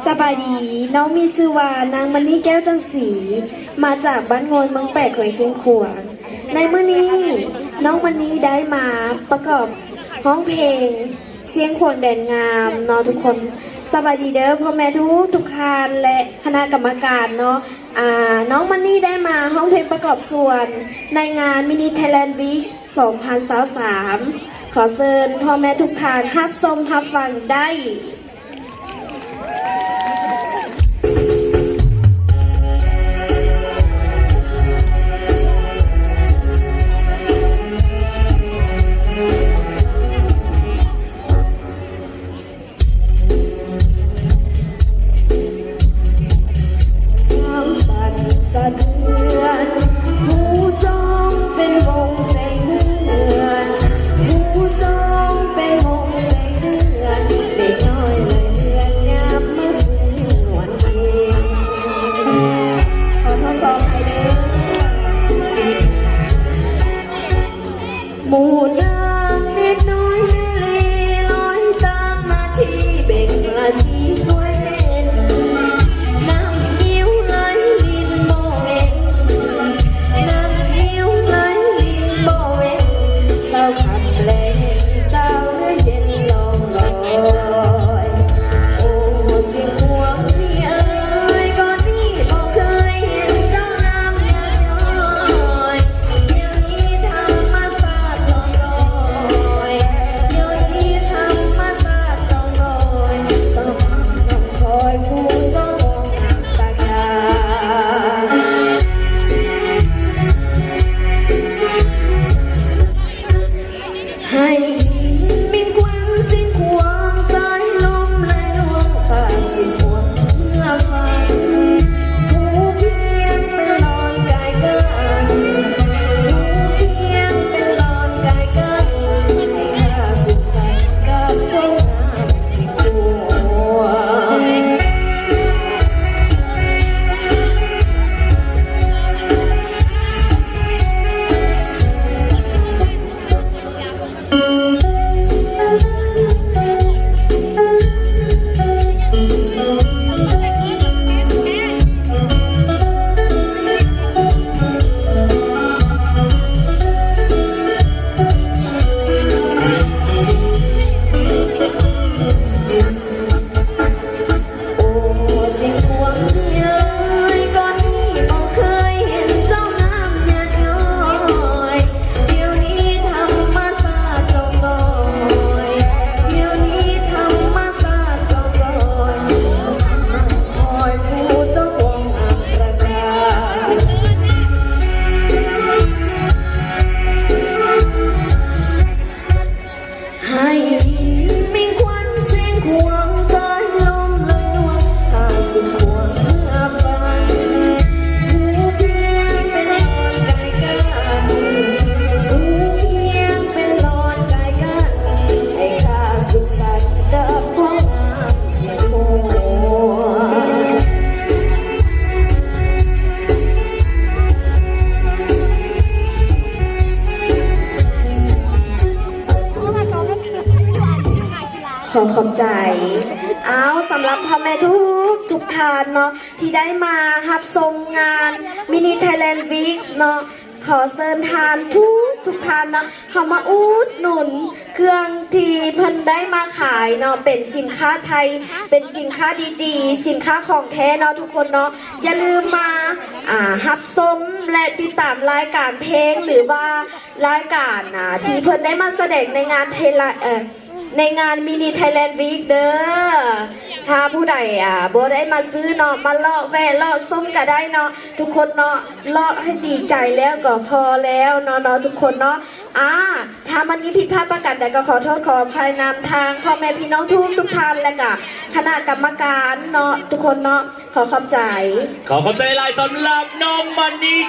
สบายดีน้องมีชื่อว่านางมณีแก้วจันสีมาจากบ้านโงนเมืองแปดแขวงเชียงขวางในมื้อนี้น้องมณีได้มาประกอบร้องเพลงเสียงขวงแดนงามเนาะทุกคนสบายดีเด้อพ่อแม่ทุกท่านและคณะกรรมการเนาะน้องมณีได้มาร้องเพลงประกอบส่วนในงานมินิไทยแลนด์วีค2023ขอเชิญพ่อแม่ทุกท่านรับชมรับฟังได้หมู่นางเล็กน้อยเมลีลอยตามมาที่เบ่งราศีสวยเด่นน้ำยิ้วไหลลินโบเวงน้ำยิ้วไหลลินโบเวงเศร้าขับเพลงเศร้าเนื้อเย็นลองลอยโอ้เสียงห่วงนี่เอ๋ยก่อนนี้บอกเคยเห็นเจ้างามเนื้อย้อยเดี๋ยวนี้ทำมาสาดลอยเดี๋ยวนี้ทำมาสาดลอยสองต้องคอยผู้ต้องมองตาคาให้มีควันสิ้นควงสายลมและดวงฟ้าสิ้นหวงเมื่อฝันผู้เพียงเป็นลอนกายกันผู้เพียงเป็นลอนกายกันให้ข้าสุขสันต์กับคนงามสิ้นตัวให้มีควันเสียงควงสายลมและดวงตาสุดควงเมื่อฝันผู้เพียงเป็นลอนกายกันผู้เพียงเป็นลอนกายกันให้ข้าสุขสันต์กับความงามเสียงโหขอขอบใจสำหรับพ่อแม่ทุกท่านเนาะที่ได้มารับชมงานมินิไทยแลนด์วีคเนาะขอเชิญทานทุกท่านเนาะเข้ามาอุดหนุนเครื่องที่เพิ่นได้มาขายเนาะเป็นสินค้าไทยเป็นสินค้าดีๆสินค้าของแท้เนาะทุกคนเนาะอย่าลืมมารับชมและติดตามรายการเพลงหรือว่ารายการที่เพิ่นได้มาแสดงในงานในงานมินิไทยแลนด์วีคเด้อถ้าผู้ใดบ่ได้มาซื้อเนาะมาเลาะแวะเลาะส้มก็ได้เนาะทุกคนเนาะเลาะให้ดีใจแล้วก็พอแล้วเนาะทุกคนเนาะถ้ามันมีผิดพลาดประการใดก็ขอโทษขออภัยนำทางพ่อแม่พี่น้องทุกท่านและก็คณะกรรมการเนาะทุกคนเนาะขอขอบใจหลายสำหรับน้องมันนี่